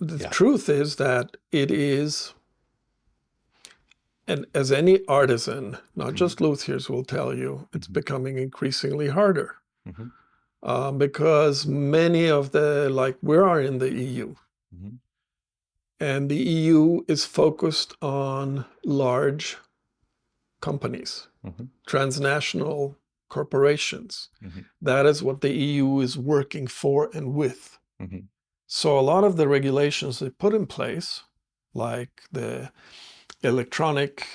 the Yeah. truth is that it is, and as any artisan, not Hmm. just luthiers will tell you, it's Hmm. becoming increasingly harder. Hmm. Because many of we are in the EU, Hmm. and the EU is focused on large companies, Hmm. transnational corporations. Hmm. That is what the EU is working for and with. Hmm. So a lot of the regulations they put in place, like the electronic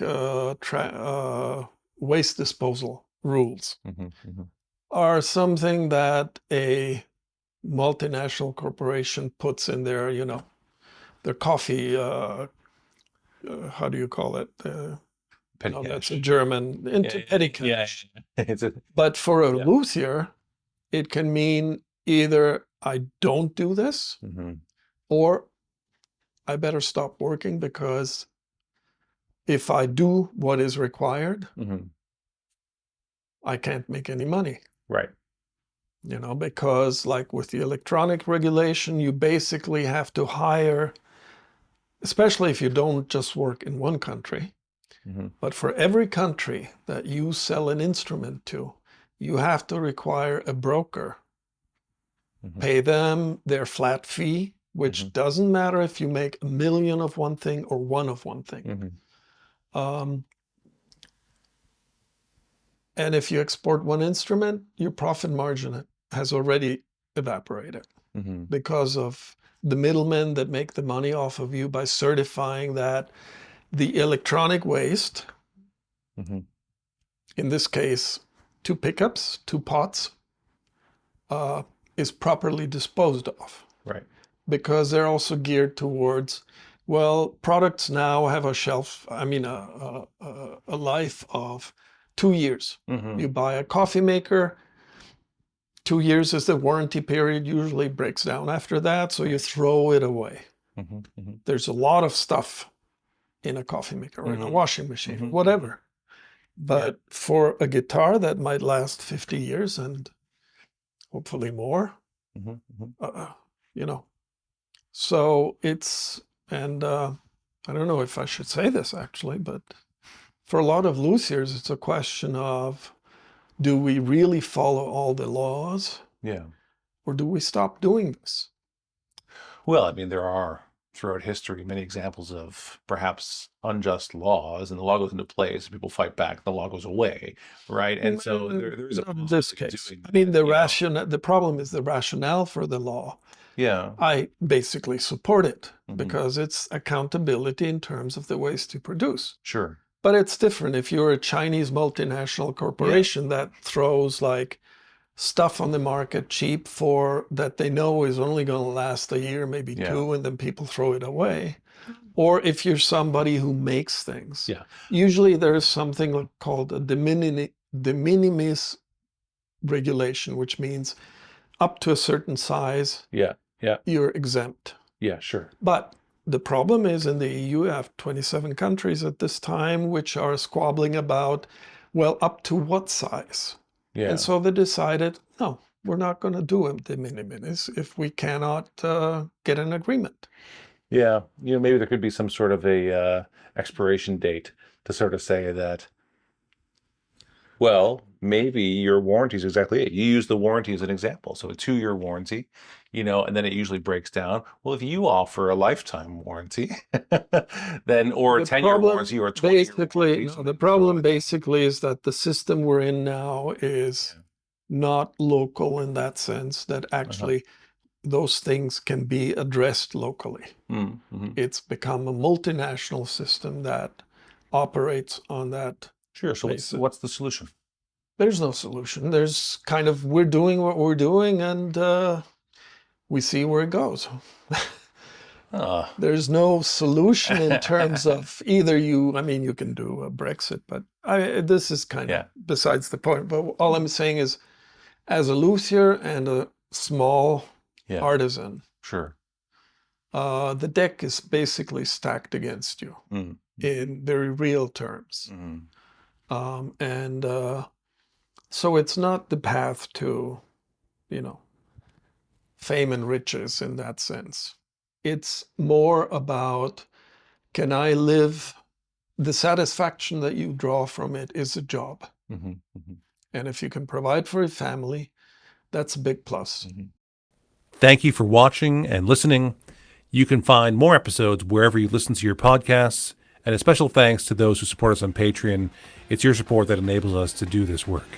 waste disposal rules, Hmm. Hmm. are something that a multinational corporation puts in their, their coffee, how do you call it? Petty No, that's a cash. German, Yeah. into petty Yeah. cash. It's a, But for a yeah. luthier, it can mean either I don't do this Hmm. or I better stop working, because if I do what is required, Hmm. I can't make any money. Right. Because like with the electronic regulation, you basically have to hire, especially if you don't just work in one country, Hmm. but for every country that you sell an instrument to, you have to require a broker, Hmm. pay them their flat fee, Hmm. which doesn't matter if you make a million of one thing or one of one thing. Hmm. Um, and if you export one instrument, your profit margin has already evaporated Hmm. because of the middlemen that make the money off of you by certifying that the electronic waste, Hmm. in this case, 2 pickups, 2 pots, uh, is properly disposed of. Right. Because they're also geared towards, well, products now have a life of 2 years. Hmm. You buy a coffee maker, 2 years is the warranty period, usually breaks down after that, so you Right. throw it away. Hmm. Hmm. There's a lot of stuff in a coffee maker or in a Hmm. washing machine or Hmm. Hmm. whatever. Yeah. But for a guitar that might last 50 years and hopefully more, Hmm. Hmm. uh, you know, so it's, and I don't know if I should say this actually, but for a lot of luthiers, it's a question of, do we really follow all the laws, Yeah. or do we stop doing this? Well, I mean, there are throughout history many examples of perhaps unjust laws, and the law goes into place, and people fight back, the law goes away, right? And so there is a Not in problem this in case. doing I mean, that, you know? the problem is the rationale for the law. Yeah. I basically support it Hmm. because it's accountability in terms of the waste you produce. Sure. But it's different if you're a Chinese multinational Yeah. corporation that throws like stuff on the market cheap for that they know is only going to last a year, maybe Yeah. two, and then people throw it away. Or if you're somebody who makes things, Yeah. usually there's something called a de minimis regulation, which means up to a certain size, Yeah. Yeah. you're exempt. Yeah. Sure. But the problem is in the EU, you have 27 countries at this time, which are squabbling about, well, up to what size? And Yeah. so they decided, no, we're not going to do a de minimis if we cannot get an agreement. Yeah. Maybe there could be some sort of a expiration date to sort of say that, well, maybe your warranty is exactly it. You use the warranty as an example. So a 2-year warranty, and then it usually breaks down. Well, if you offer a lifetime warranty, then or a The 10-year problem warranty or a 20-year basically, warranty, no, the so problem it's basically is that the system we're in now is yeah. not local in that sense, that Uh-huh. actually those things can be addressed locally. Mm-hmm. It's become a multinational system that operates on that Sure. So what's basis. what's the solution? There's no solution. There's kind of, we're doing what we're doing, and we see where it goes. Uh, There's no solution in terms of either I mean, you can do a Brexit, but this is kind of yeah. besides the point. But all I'm saying is, as a luthier and a small Yeah. artisan, Sure. the deck is basically stacked against you Mm-hmm. in very real terms. Mm-hmm. And so it's not the path to, you know, fame and riches in that sense. It's more about, can I live? The satisfaction that you draw from it is a job. Mhm, mhm, And if you can provide for a family, that's a big plus. mhm. Thank you for watching and listening. You can find more episodes wherever you listen to your podcasts. And a special thanks to those who support us on Patreon. It's your support that enables us to do this work.